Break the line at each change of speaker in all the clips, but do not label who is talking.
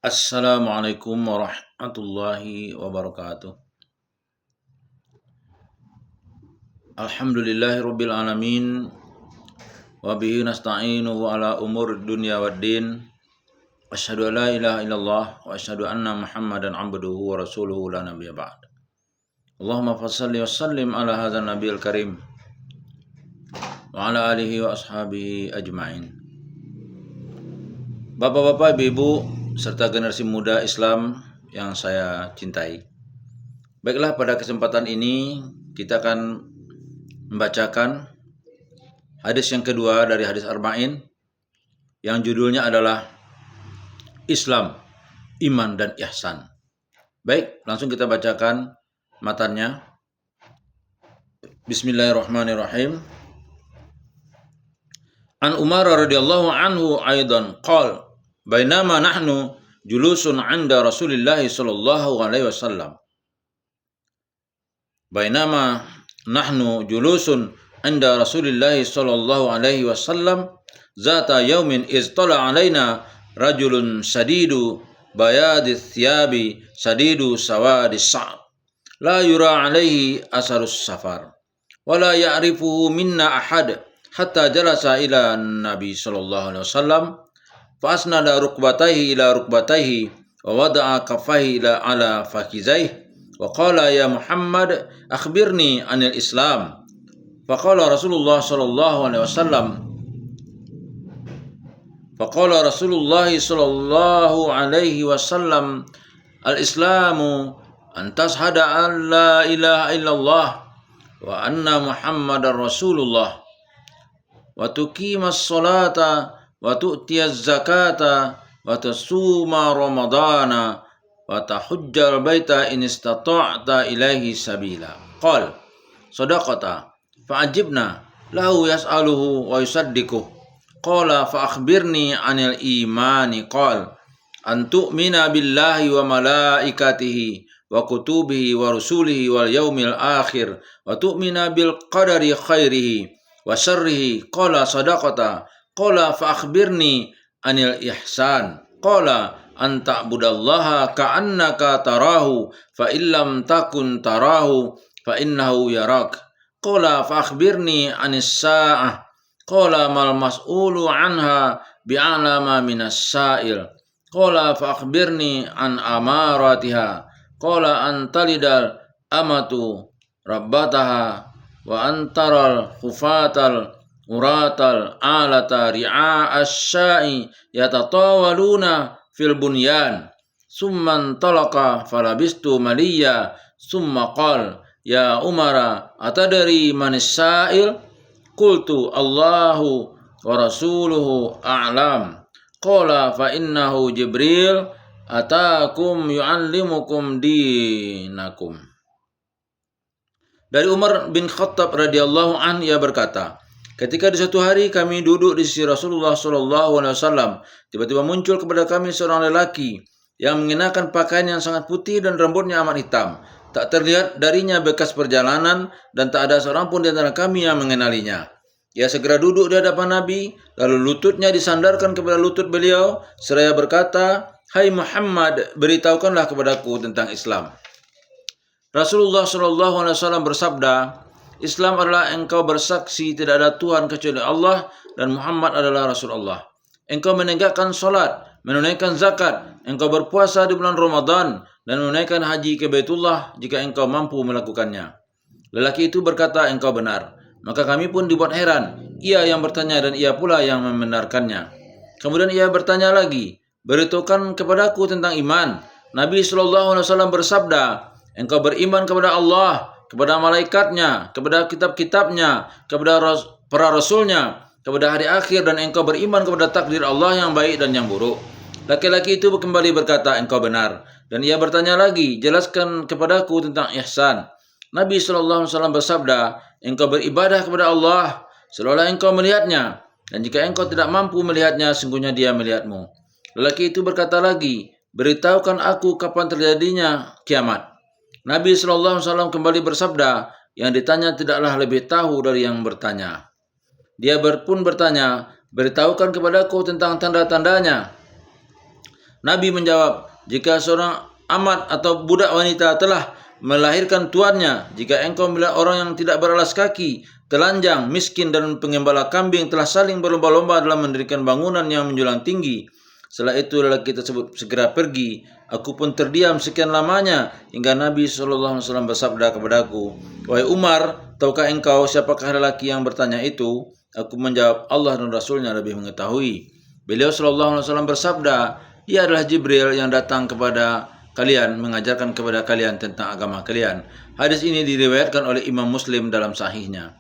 Assalamualaikum warahmatullahi wabarakatuh. Alhamdulillahirabbil alamin wa bihi nasta'inu ala umur dunya waddin. Asyhadu an la ilaha illallah wa asyhadu anna Muhammadan abduhu wa rasuluhu la nabiyya ba'd. Allahumma fashalli wa sallim ala hadzal nabiyil karim wa ala alihi wa ashabihi ajmain. Bapak-bapak, ibu-ibu serta generasi muda Islam yang saya cintai. Baiklah, pada kesempatan ini kita akan membacakan hadis yang kedua dari hadis Arba'in yang judulnya adalah Islam, Iman dan Ihsan. Baik, langsung kita bacakan matannya. Bismillahirrahmanirrahim. An Umar radhiyallahu anhu aidan qala bainama nahnu julusun 'inda Rasulillah sallallahu alaihi wasallam. Bainama nahnu julusun 'inda Rasulillah sallallahu alaihi wasallam zata yaumin iztala 'alaina rajulun sadidu bayadith thiyabi sadidu sawadis sa'd la yura 'alaihi asarus safar wa la ya'rifuhu minna ahad hatta jalasa ila Nabi sallallahu alaihi wasallam fa asnada rukbatayhi ila rukbatayhi wa wada'a kaffayhi ila ala fakhizaihi wa qala ya Muhammad akhbirni anil Islam. Faqala Rasulullah sallallahu alaihi wasallam al-Islamu an tashhada an la ilaha illallah wa anna Muhammadar Rasulullah wa tuqimas salata wa tu'tiyaz zakata wa tasuma ramadana wa tahujjal baita in istata'ta ilaihi sabila. Qal sadaqata fa'ajibna lahu yas'aluhu wa yusaddiquh. Qala fa akhbirni 'anil imani. Qal an tu'mina billahi wa malaikatihi wa kutubihi wa rusulihi wal yaumil akhir wa tu'mina bil qadari khairihi wa syarrihi. Qala sadaqata. Qala fa akhbirni 'anil ihsan. Qala an ta'budallaha ka'annaka tarahu fa illam takun tarahu fa innahu yarak. Qala fa akhbirni 'anis sa'ah. Qala mal mas'ulu 'anha bi'alama minas sa'il. Qala fa akhbirni 'an amaratiha. Qala an talidal amatu rabbataha wa antaral khufatal uratal alata ri'a asya'i yatatawaluna fil bunyan. Summan talaka falabistu maliya. Summa qal ya Umara atadari manis sa'il. Qultu Allahu wa rasuluhu a'lam. Qala fa innahu Jibril atakum yu'allimukum dinakum. Dari Umar bin Khattab radhiyallahu an, ia berkata, ketika di suatu hari kami duduk di sisi Rasulullah sallallahu alaihi wasallam, tiba-tiba muncul kepada kami seorang lelaki yang mengenakan pakaian yang sangat putih dan rambutnya amat hitam. Tak terlihat darinya bekas perjalanan dan tak ada seorang pun di antara kami yang mengenalinya. Ia segera duduk di hadapan Nabi, lalu lututnya disandarkan kepada lutut beliau seraya berkata, "Hai Muhammad, beritahukanlah kepadaku tentang Islam." Rasulullah sallallahu alaihi wasallam bersabda, Islam adalah engkau bersaksi tidak ada Tuhan kecuali Allah dan Muhammad adalah Rasulullah. Engkau menegakkan salat, menunaikan zakat, engkau berpuasa di bulan Ramadan dan menunaikan haji ke Baitullah jika engkau mampu melakukannya. Lelaki itu berkata, engkau benar. Maka kami pun dibuat heran. Ia yang bertanya dan ia pula yang membenarkannya. Kemudian ia bertanya lagi, beritahukan kepadaku tentang iman. Nabi SAW bersabda, engkau beriman kepada Allah, kepada malaikatnya, kepada kitab-kitabnya, kepada para rasulnya, kepada hari akhir, dan engkau beriman kepada takdir Allah yang baik dan yang buruk. Laki-laki itu kembali berkata, engkau benar. Dan ia bertanya lagi, jelaskan kepadaku tentang ihsan. Nabi SAW bersabda, engkau beribadah kepada Allah seolah engkau melihatnya, dan jika engkau tidak mampu melihatnya, sungguhnya dia melihatmu. Lelaki itu berkata lagi, beritahukan aku kapan terjadinya kiamat. Nabi SAW kembali bersabda, yang ditanya tidaklah lebih tahu dari yang bertanya. Dia pun bertanya, beritahukan kepadaku tentang tanda-tandanya. Nabi menjawab, jika seorang amat atau budak wanita telah melahirkan tuannya, jika engkau melihat orang yang tidak beralas kaki, telanjang, miskin, dan pengembala kambing telah saling berlomba-lomba dalam mendirikan bangunan yang menjulang tinggi, setelah itu lelaki tersebut segera pergi. Aku pun terdiam sekian lamanya hingga Nabi SAW bersabda kepadaku, wahai Umar, tahukah engkau siapakah lelaki yang bertanya itu? Aku menjawab, Allah dan Rasulnya lebih mengetahui. Beliau SAW bersabda, ia adalah Jibril yang datang kepada kalian, mengajarkan kepada kalian tentang agama kalian. Hadis ini diriwayatkan oleh Imam Muslim dalam sahihnya.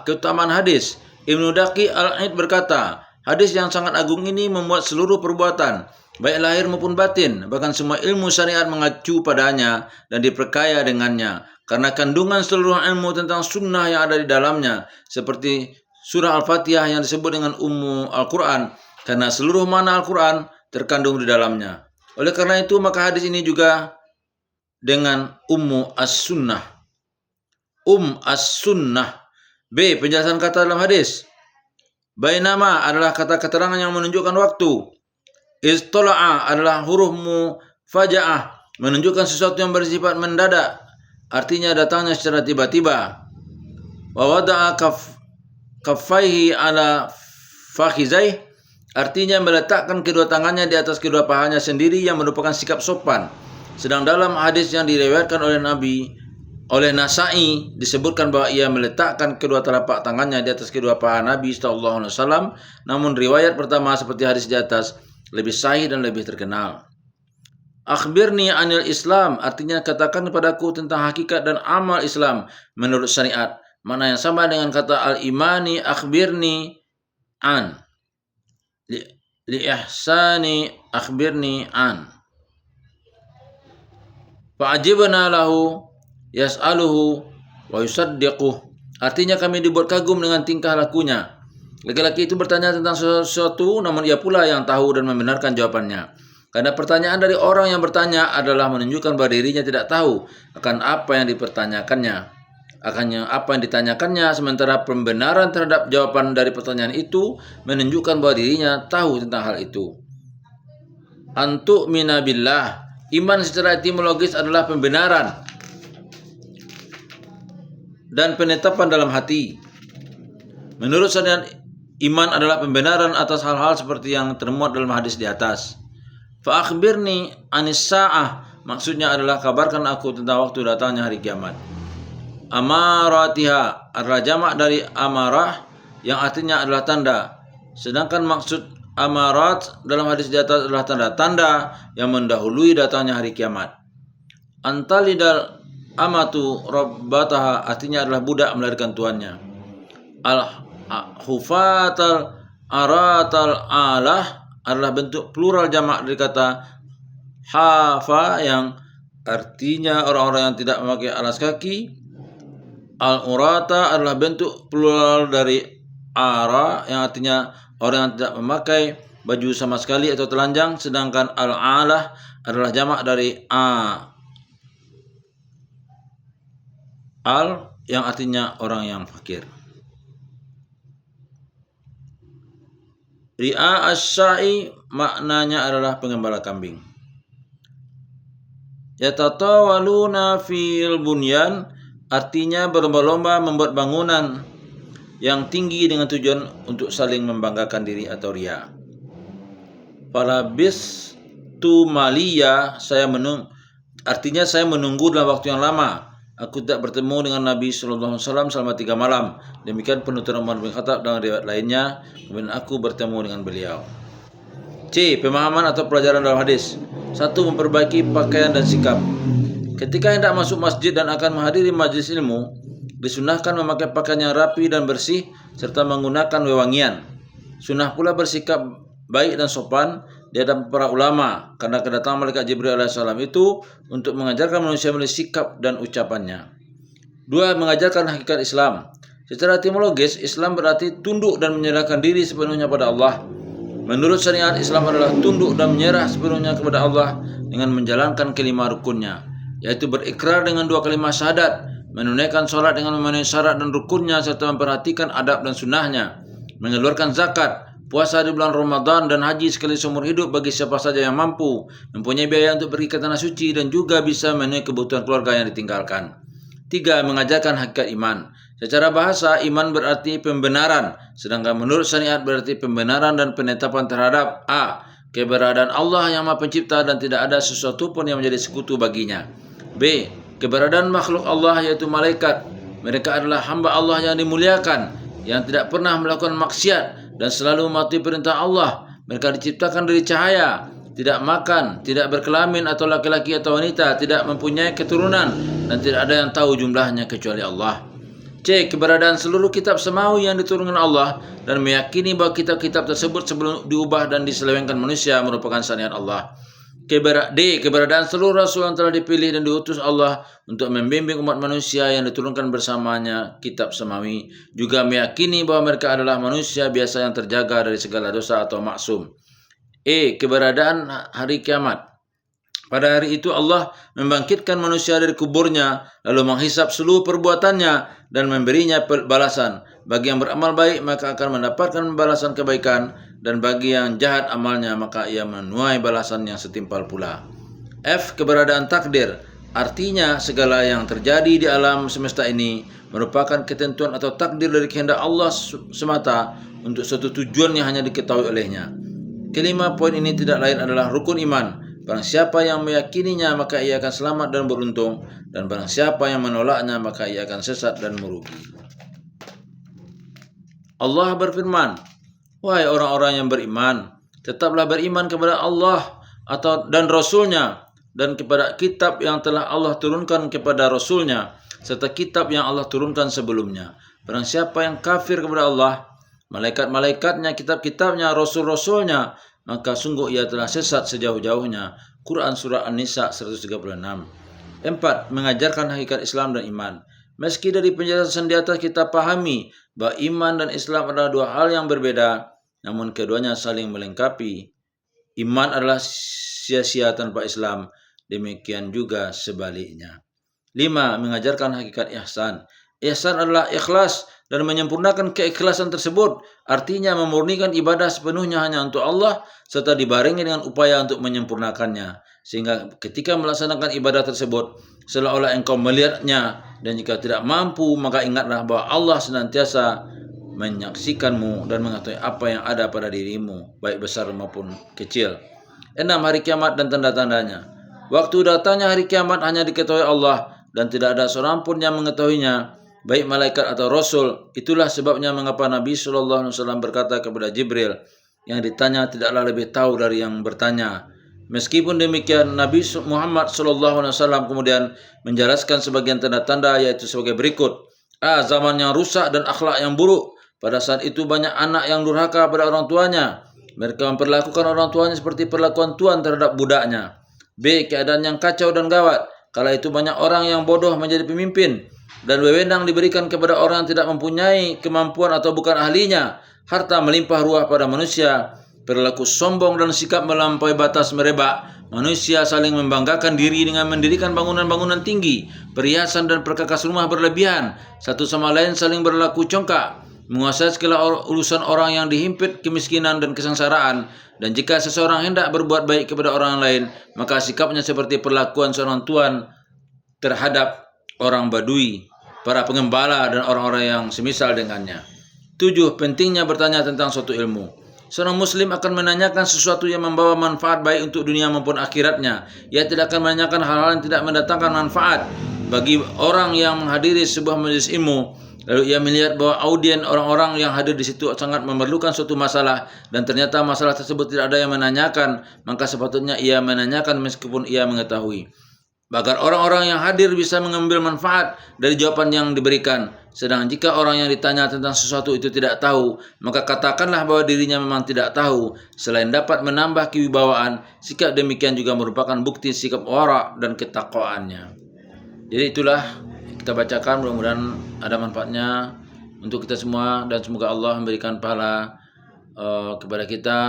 Keutamaan hadis. Ibnu Daqi Al-Aid berkata, hadis yang sangat agung ini memuat seluruh perbuatan, baik lahir maupun batin, bahkan semua ilmu syariat mengacu padanya dan diperkaya dengannya, karena kandungan seluruh ilmu tentang sunnah yang ada di dalamnya, seperti surah Al-Fatihah yang disebut dengan Ummu Al-Quran, karena seluruh makna Al-Quran terkandung di dalamnya. Oleh karena itu, maka hadis ini juga dengan Ummu As-Sunnah. As-Sunnah. B. Penjelasan kata dalam hadis. Bainama adalah kata keterangan yang menunjukkan waktu. Istola'a adalah huruf mufaja'ah, menunjukkan sesuatu yang bersifat mendadak, artinya datangnya secara tiba-tiba. Wa wada'a kaffaihi ala fakhizaih, artinya meletakkan kedua tangannya di atas kedua pahanya sendiri yang merupakan sikap sopan. Sedang dalam hadis yang diriwayatkan oleh Nasai disebutkan bahwa ia meletakkan kedua telapak tangannya di atas kedua paha Nabi SAW. Namun riwayat pertama seperti hadis di atas lebih sahih dan lebih terkenal. Akhbirni anil Islam, artinya katakan kepadaku tentang hakikat dan amal Islam menurut syariat. Makna yang sama dengan kata al-imani akhbirni an. Li ihsani akhbirni an. Fa'ajibna lahu yas'aluhu wa yusaddiquh, artinya kami dibuat kagum dengan tingkah lakunya. Laki-laki itu bertanya tentang sesuatu, namun ia pula yang tahu dan membenarkan jawabannya. Karena pertanyaan dari orang yang bertanya adalah menunjukkan bahwa dirinya tidak tahu akan apa yang ditanyakannya, sementara pembenaran terhadap jawaban dari pertanyaan itu menunjukkan bahwa dirinya tahu tentang hal itu. Antu'mina billah, iman secara etimologis adalah pembenaran dan penetapan dalam hati. Menurut syariat, iman adalah pembenaran atas hal-hal seperti yang termuat dalam hadis di atas. Fa akhbirni anis sa'ah, maksudnya adalah kabarkan aku tentang waktu datangnya hari kiamat. Amaratiha adalah jamak dari amarah yang artinya adalah tanda. Sedangkan maksud amarat dalam hadis di atas adalah tanda-tanda yang mendahului datangnya hari kiamat. Antalidal amatu rabbataha, artinya adalah budak melahirkan tuannya. Al-hufatal aratal alah adalah bentuk plural jamak dari kata hafa yang artinya orang-orang yang tidak memakai alas kaki. Al-urata adalah bentuk plural dari ara yang artinya orang yang tidak memakai baju sama sekali atau telanjang. Sedangkan al-alah adalah jamak dari al yang artinya orang yang fakir. Ri'a as-sa'i maknanya adalah pengembala kambing. Yatatawaluna fil bunyan, artinya berlomba-lomba membuat bangunan yang tinggi dengan tujuan untuk saling membanggakan diri atau riya. Falabis tu maliya, artinya saya menunggu dalam waktu yang lama. Aku tidak bertemu dengan Nabi SAW selama 3 malam. Demikian penuturan Umar bin Khattab dalam riwayat lainnya. Kemudian aku bertemu dengan beliau. C. Pemahaman atau pelajaran dalam hadis. 1. Memperbaiki pakaian dan sikap. Ketika hendak masuk masjid dan akan menghadiri majelis ilmu, disunahkan memakai pakaian yang rapi dan bersih serta menggunakan wewangian. Sunnah pula bersikap baik dan sopan di hadapan para ulama, karena kedatangan malaikat Jibril alaihissalam itu untuk mengajarkan manusia melalui sikap dan ucapannya. 2. Mengajarkan hakikat Islam. Secara etimologis, Islam berarti tunduk dan menyerahkan diri sepenuhnya pada Allah. Menurut syariat, Islam adalah tunduk dan menyerah sepenuhnya kepada Allah dengan menjalankan kelima rukunnya, yaitu berikrar dengan 2 kalimat syahadat, menunaikan sholat dengan memenuhi syarat dan rukunnya serta memperhatikan adab dan sunnahnya, mengeluarkan zakat, puasa di bulan Ramadan dan haji sekali seumur hidup bagi siapa saja yang mampu, mempunyai biaya untuk pergi ke tanah suci dan juga bisa memenuhi kebutuhan keluarga yang ditinggalkan. 3. Mengajarkan hakikat iman. Secara bahasa, iman berarti pembenaran, sedangkan menurut syariat berarti pembenaran dan penetapan terhadap A. Keberadaan Allah yang Maha Pencipta dan tidak ada sesuatu pun yang menjadi sekutu baginya. B. Keberadaan makhluk Allah yaitu malaikat. Mereka adalah hamba Allah yang dimuliakan, yang tidak pernah melakukan maksiat dan selalu mematuhi perintah Allah. Mereka diciptakan dari cahaya, tidak makan, tidak berkelamin atau laki-laki atau wanita, tidak mempunyai keturunan, dan tidak ada yang tahu jumlahnya kecuali Allah. C. Keberadaan seluruh kitab semawi yang diturunkan Allah dan meyakini bahwa kitab-kitab tersebut sebelum diubah dan diselewengkan manusia merupakan syariat Allah. D. Keberadaan seluruh rasul yang telah dipilih dan diutus Allah untuk membimbing umat manusia yang diturunkan bersamanya kitab semawi, juga meyakini bahwa mereka adalah manusia biasa yang terjaga dari segala dosa atau maksum. E. Keberadaan hari kiamat. Pada hari itu Allah membangkitkan manusia dari kuburnya, lalu menghisap seluruh perbuatannya dan memberinya balasan. Bagi yang beramal baik maka akan mendapatkan balasan kebaikan, dan bagi yang jahat amalnya maka ia menuai balasan yang setimpal pula. F. Keberadaan takdir. Artinya segala yang terjadi di alam semesta ini merupakan ketentuan atau takdir dari kehendak Allah semata untuk suatu tujuan yang hanya diketahui olehnya. Kelima poin ini tidak lain adalah rukun iman. Barang siapa yang meyakininya maka ia akan selamat dan beruntung, dan barang siapa yang menolaknya maka ia akan sesat dan merugi. Allah berfirman, "Wahai orang-orang yang beriman, tetaplah beriman kepada Allah dan Rasul-Nya, dan kepada kitab yang telah Allah turunkan kepada Rasul-Nya, serta kitab yang Allah turunkan sebelumnya. Barang siapa yang kafir kepada Allah, malaikat-malaikatnya, kitab-kitabnya, Rasul-Rasulnya, maka sungguh ia telah sesat sejauh-jauhnya." Quran Surah An-Nisa 136. 4. Mengajarkan hakikat Islam dan iman. Meski dari penjelasan di atas kita pahami bahwa iman dan Islam adalah dua hal yang berbeda, namun keduanya saling melengkapi. Iman adalah sia-sia tanpa Islam, demikian juga sebaliknya. 5. Mengajarkan hakikat ihsan. Ihsan adalah ikhlas dan menyempurnakan keikhlasan tersebut, artinya memurnikan ibadah sepenuhnya hanya untuk Allah serta dibarengi dengan upaya untuk menyempurnakannya, sehingga ketika melaksanakan ibadah tersebut seolah-olah engkau melihatnya, dan jika tidak mampu maka ingatlah bahwa Allah senantiasa menyaksikanmu dan mengetahui apa yang ada pada dirimu, baik besar maupun kecil. 6. Hari kiamat dan tanda-tandanya. Waktu datangnya hari kiamat hanya diketahui Allah dan tidak ada seorang pun yang mengetahuinya, baik malaikat atau rasul. Itulah sebabnya mengapa Nabi SAW berkata kepada Jibril, yang ditanya tidaklah lebih tahu dari yang bertanya. Meskipun demikian, Nabi Muhammad SAW kemudian menjelaskan sebagian tanda-tanda, yaitu sebagai berikut. A. Zaman yang rusak dan akhlak yang buruk. Pada saat itu banyak anak yang durhaka pada orang tuanya. Mereka memperlakukan orang tuanya seperti perlakuan tuan terhadap budaknya. B. Keadaan yang kacau dan gawat. Kala itu banyak orang yang bodoh menjadi pemimpin, dan wewenang diberikan kepada orang yang tidak mempunyai kemampuan atau bukan ahlinya. Harta melimpah ruah pada manusia, perilaku sombong dan sikap melampaui batas merebak. Manusia saling membanggakan diri dengan mendirikan bangunan-bangunan tinggi, perhiasan dan perkakas rumah berlebihan, satu sama lain saling berlaku congkak, menguasai segala urusan orang yang dihimpit kemiskinan dan kesengsaraan. Dan jika seseorang hendak berbuat baik kepada orang lain, maka sikapnya seperti perlakuan seorang tuan terhadap orang Badui, para pengembala, dan orang-orang yang semisal dengannya. 7. Pentingnya bertanya tentang suatu ilmu. Seorang muslim akan menanyakan sesuatu yang membawa manfaat baik untuk dunia maupun akhiratnya. Ia tidak akan menanyakan hal-hal yang tidak mendatangkan manfaat. Bagi orang yang menghadiri sebuah majelis ilmu, lalu ia melihat bahwa audien orang-orang yang hadir di situ sangat memerlukan suatu masalah, dan ternyata masalah tersebut tidak ada yang menanyakan, maka sepatutnya ia menanyakan meskipun ia mengetahui, agar orang-orang yang hadir bisa mengambil manfaat dari jawaban yang diberikan. Sedang jika orang yang ditanya tentang sesuatu itu tidak tahu, maka katakanlah bahwa dirinya memang tidak tahu. Selain dapat menambah kewibawaan, sikap demikian juga merupakan bukti sikap wara' dan ketakwaannya. Jadi itulah kita bacakan, mudah-mudahan ada manfaatnya untuk kita semua, dan semoga Allah memberikan pahala kepada kita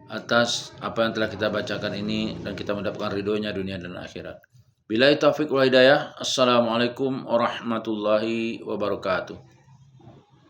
atas apa yang telah kita bacakan ini, dan kita mendapatkan ridhonya dunia dan akhirat. Billahi taufiq wal hidayah. Assalamualaikum warahmatullahi wabarakatuh.